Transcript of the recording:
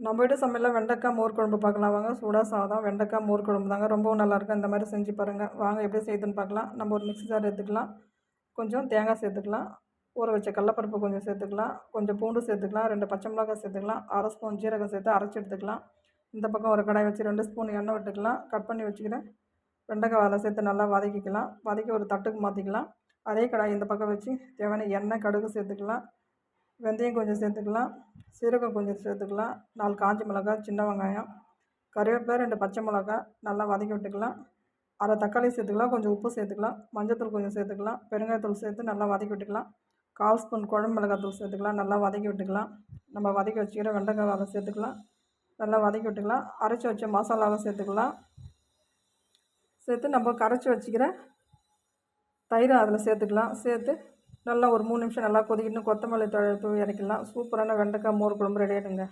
நம்ம வீட்டு சமையலில் வெண்டைக்காய் மோர் குழம்பு பார்க்கலாம் வாங்க. சூடாக சாதம் வெண்டைக்காய் மோர் குழம்பு தாங்க. ரொம்பவும் நல்லாயிருக்கும். இந்த மாதிரி செஞ்சு பாருங்கள். வாங்க எப்படி செய்யுதுன்னு பார்க்கலாம். நம்ம ஒரு மிக்ஸி ஜார் எடுத்துக்கலாம். கொஞ்சம் தேங்காய் சேர்த்துக்கலாம். ஊற வச்ச கடலப்பருப்பு கொஞ்சம் சேர்த்துக்கலாம். கொஞ்சம் பூண்டு சேர்த்துக்கலாம். 2 பச்சை மிளகாய் சேர்த்துக்கலாம். 1/2 ஸ்பூன் ஜீரகம் சேர்த்து அரைச்சி எடுத்துக்கலாம். இந்த பக்கம் ஒரு கடாய் வச்சு 2 ஸ்பூன் எண்ணெய் விட்டுக்கலாம். கட் பண்ணி வச்சுக்கிறேன் வெண்டைக்காய் அதில் சேர்த்து நல்லா வதக்கிக்கலாம். வதக்கி ஒரு தட்டுக்கு மாற்றிக்கலாம். அதே கடாய் இந்த பக்கம் வச்சு தேவையான எண்ணெய் கடுகு சேர்த்துக்கலாம். வெந்தயம் கொஞ்சம் சேர்த்துக்கலாம். சீரகம் கொஞ்சம் சேர்த்துக்கலாம். 4 காஞ்ச மிளகாய், சின்ன வெங்காயம், கருவேப்பிலை, 2 பச்சை மிளகாய் நல்லா வதக்கி விட்டுக்கலாம். அரை தக்காளி சேர்த்துக்கலாம். கொஞ்சம் உப்பு சேர்த்துக்கலாம். மஞ்சள்தூள் கொஞ்சம் சேர்த்துக்கலாம். பெருங்காயத்தூள் சேர்த்து நல்லா வதக்கி விட்டுக்கலாம். 1/4 ஸ்பூன் குழம்பு மிளகாத்தூள் சேர்த்துக்கலாம். நல்லா வதக்கி விட்டுக்கலாம். நம்ம வதக்கி வச்சுக்கிற வெண்டைக்காய் அதை சேர்த்துக்கலாம். நல்லா வதக்கி விட்டுக்கலாம். அரைச்சி வச்ச மசாலாவை சேர்த்துக்கலாம். சேர்த்து நம்ம கரைச்சி வச்சுக்கிற தயிரை அதில் சேர்த்துக்கலாம். சேர்த்து நல்லா ஒரு 3 நிமிஷம் நல்லா கொதிக்கணும். கொத்தமல்லி தழை தூவி இறக்கிடலாம். சூப்பரான வெண்டைக்காய் மோர் குழம்பு ரெடி ஆகிடுங்க.